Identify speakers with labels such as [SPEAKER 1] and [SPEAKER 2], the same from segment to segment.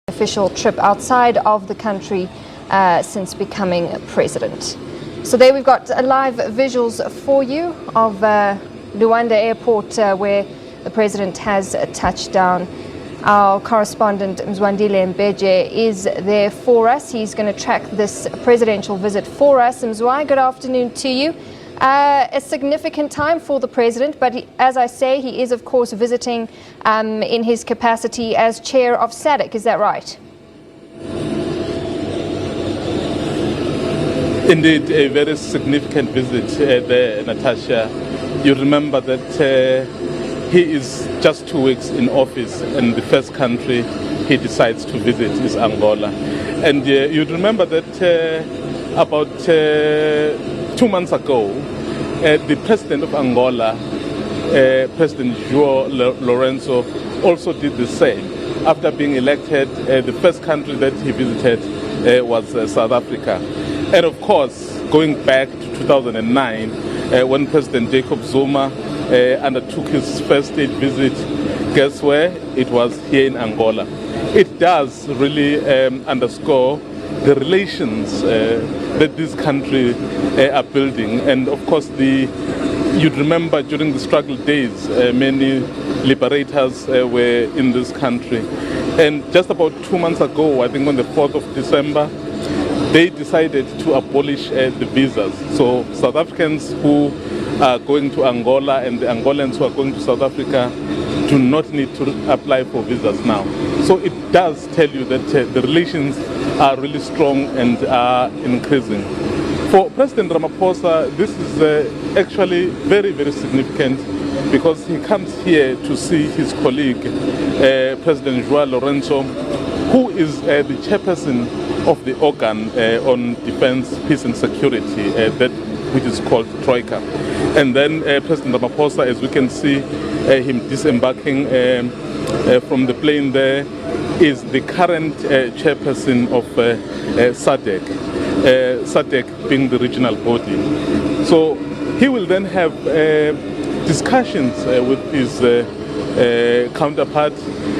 [SPEAKER 1] Official trip outside of the country since becoming president. So there we've got live visuals for you of Luanda airport where the president has touched down. Our correspondent Mzwandile Mbeje is there for us. He's going to track this presidential visit for us. Mzwa, good afternoon to you. A significant time for the president, but as I say, he is of course visiting in his capacity as chair of SADC. Is that right?
[SPEAKER 2] Indeed, a very significant visit there, Natasha. You remember that he is just 2 weeks in office, and the first country he decides to visit is Angola. And you remember that about 2 months ago, the president of Angola, President João Lourenço, also did the same. After being elected, the first country that he visited was South Africa. And of course, going back to 2009, when President Jacob Zuma undertook his first state visit, guess where? It was here in Angola. It does really underscore the relations that this country are building. And of course, you'd remember during the struggle days, many liberators were in this country. And just about 2 months ago, I think on the 4th of December, they decided to abolish the visas. So South Africans who are going to Angola and the Angolans who are going to South Africa do not need to apply for visas now. So it does tell you that the relations are really strong and are increasing. For President Ramaphosa, this is actually very, very significant because he comes here to see his colleague, President João Lourenço, who is the chairperson of the organ on defense, peace and security, that which is called Troika. And then President Ramaphosa, as we can see him disembarking from the plane there, is the current chairperson of SADC, SADC being the regional body. So he will then have discussions with his counterpart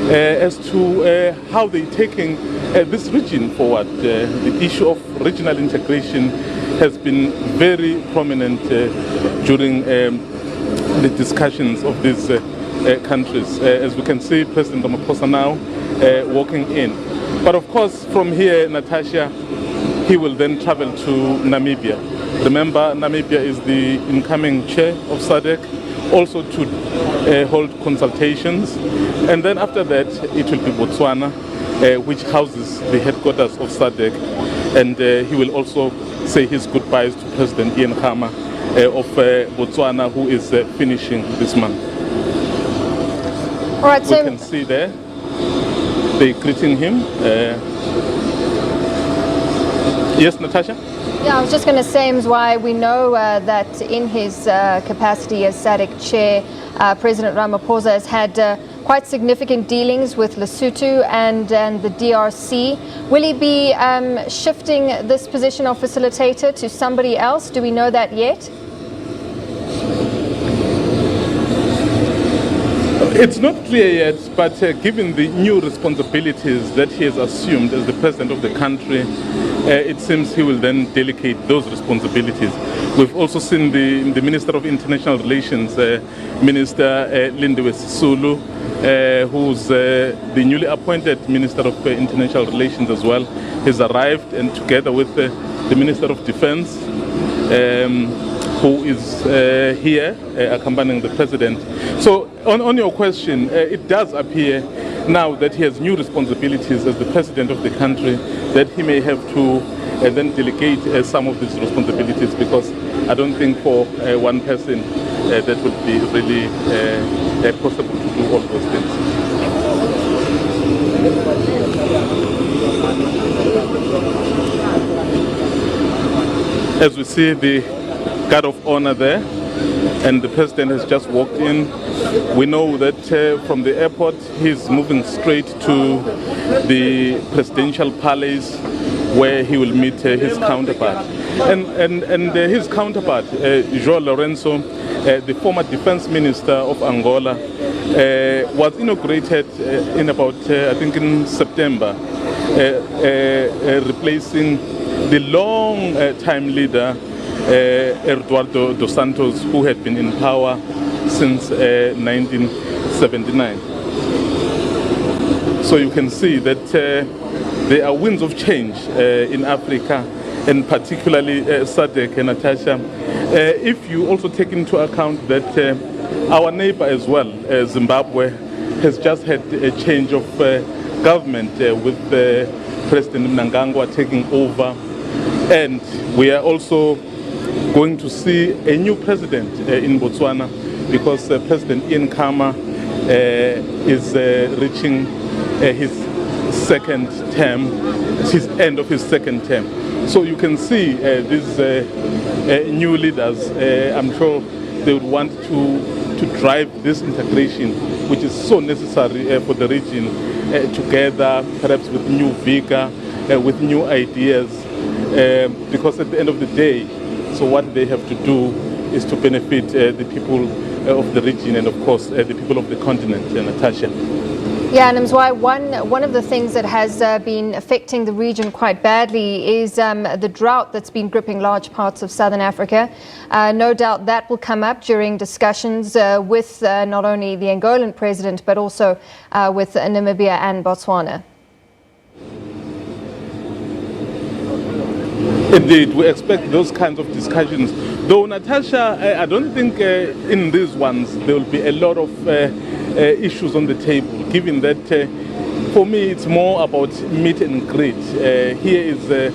[SPEAKER 2] as to how they're taking this region forward. The issue of regional integration has been very prominent during the discussions of these countries. As we can see, President Ramaphosa now walking in. But of course, from here, Natasha, he will then travel to Namibia. Remember, Namibia is the incoming chair of SADC, also to hold consultations. And then after that, it will be Botswana, which houses the headquarters of SADC. And he will also say his goodbyes to President Ian Khama of Botswana, who is finishing this month.
[SPEAKER 1] All right,
[SPEAKER 2] we can see there, they greeting him. Yes, Natasha?
[SPEAKER 1] Yeah, I was just going to say, Mzwai, we know that in his capacity as SADC chair, President Ramaphosa has had quite significant dealings with Lesotho and the DRC. Will he be shifting this position of facilitator to somebody else? Do we know that yet?
[SPEAKER 2] It's not clear yet, but given the new responsibilities that he has assumed as the president of the country, it seems he will then delegate those responsibilities. We've also seen the Minister of International Relations, Minister Lindiwe Sisulu, who's the newly appointed Minister of International Relations as well, has arrived, and together with the Minister of Defense, who is here accompanying the president. So on your question, it does appear now that he has new responsibilities as the president of the country, that he may have to then delegate some of these responsibilities, because I don't think for one person that would be really possible to do all those things. As we see the guard of honor there, and the president has just walked in. We know that from the airport he's moving straight to the presidential palace, where he will meet his counterpart. And his counterpart, João Lourenço, the former defense minister of Angola, was inaugurated in about, I think in September replacing the long-time leader, Eduardo dos Santos, who had been in power since 1979. So you can see that there are winds of change in Africa, and particularly SADC and Natasha. If you also take into account that our neighbor as well, Zimbabwe, has just had a change of government with President Mnangagwa taking over, and we are also going to see a new president in Botswana, because President Ian Khama is reaching his second term, his end of his second term. So you can see these new leaders, I'm sure they would want to drive this integration, which is so necessary for the region, together, perhaps with new vigor, with new ideas, because at the end of the day, so what they have to do is to benefit the people of the region, and of course the people of the continent, Natasha.
[SPEAKER 1] Yeah, and Mzwai, one of the things that has been affecting the region quite badly is the drought that's been gripping large parts of southern Africa. No doubt that will come up during discussions with not only the Angolan president, but also with Namibia and Botswana.
[SPEAKER 2] Indeed, we expect those kinds of discussions. Though, Natasha, I don't think in these ones there will be a lot of issues on the table, given that for me it's more about meet and greet. Here is the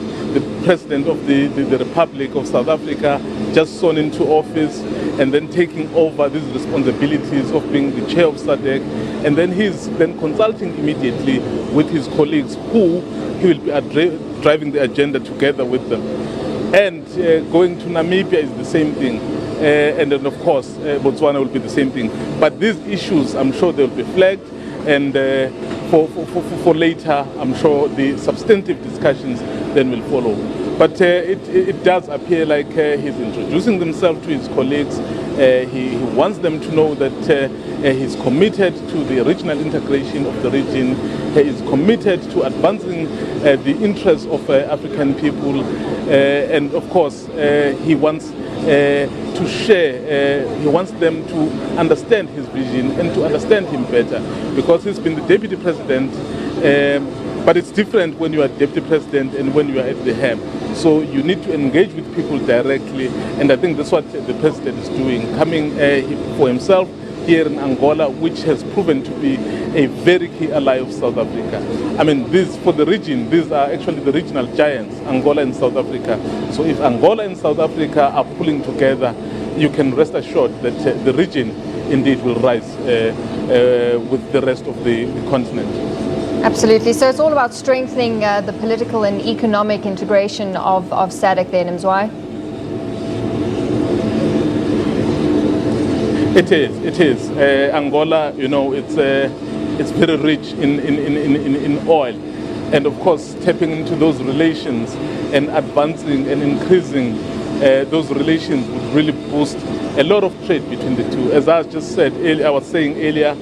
[SPEAKER 2] President of the Republic of South Africa, just sworn into office, and then taking over these responsibilities of being the chair of SADC, and then he's then consulting immediately with his colleagues, who he will be driving the agenda together with them. And going to Namibia is the same thing. And then, of course, Botswana will be the same thing. But these issues, I'm sure they'll be flagged, and for later, I'm sure the substantive discussions then will follow. But it does appear like he's introducing himself to his colleagues. He wants them to know that he's committed to the regional integration of the region. He is committed to advancing the interests of African people. And of course, he wants to share, he wants them to understand his vision and to understand him better, because he's been the deputy president, but it's different when you are deputy president and when you are at the helm. So you need to engage with people directly, and I think that's what the president is doing, coming for himself here in Angola, which has proven to be a very key ally of South Africa. I mean, for the region, these are actually the regional giants, Angola and South Africa. So if Angola and South Africa are pulling together, you can rest assured that the region indeed will rise with the rest of the continent.
[SPEAKER 1] Absolutely. So it's all about strengthening the political and economic integration of SADC then, Mzwai?
[SPEAKER 2] It is. Angola, you know, it's very rich in oil, and of course, tapping into those relations and advancing and increasing those relations would really boost a lot of trade between the two. As I just said, I was saying earlier,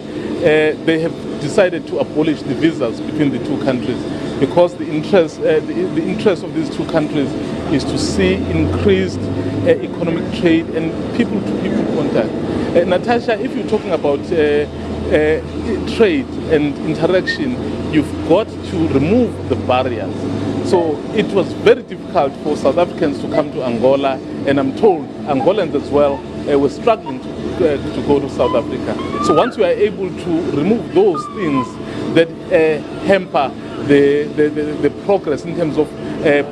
[SPEAKER 2] they have decided to abolish the visas between the two countries, because the interest of these two countries is to see increased economic trade and people-to-people contact. Natasha, if you're talking about trade and interaction, you've got to remove the barriers. So it was very difficult for South Africans to come to Angola, and I'm told Angolans as well were struggling to go to South Africa. So once you are able to remove those things that hamper the progress in terms of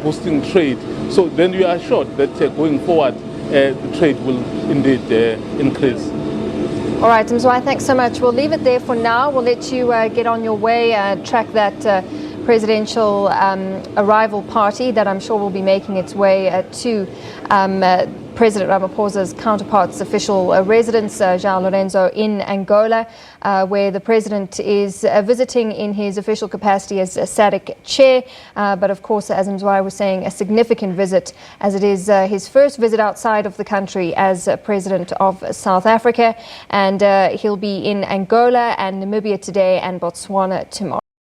[SPEAKER 2] boosting trade, so then you are assured that going forward the trade will indeed increase.
[SPEAKER 1] All right, Mzwai, thanks so much. We'll leave it there for now. We'll let you get on your way, track that presidential arrival party that I'm sure will be making its way to President Ramaphosa's counterpart's official residence, João Lourenço, in Angola, where the president is visiting in his official capacity as SADC chair. But of course, as Mzwai was saying, a significant visit, as it is his first visit outside of the country as president of South Africa. And he'll be in Angola and Namibia today and Botswana tomorrow.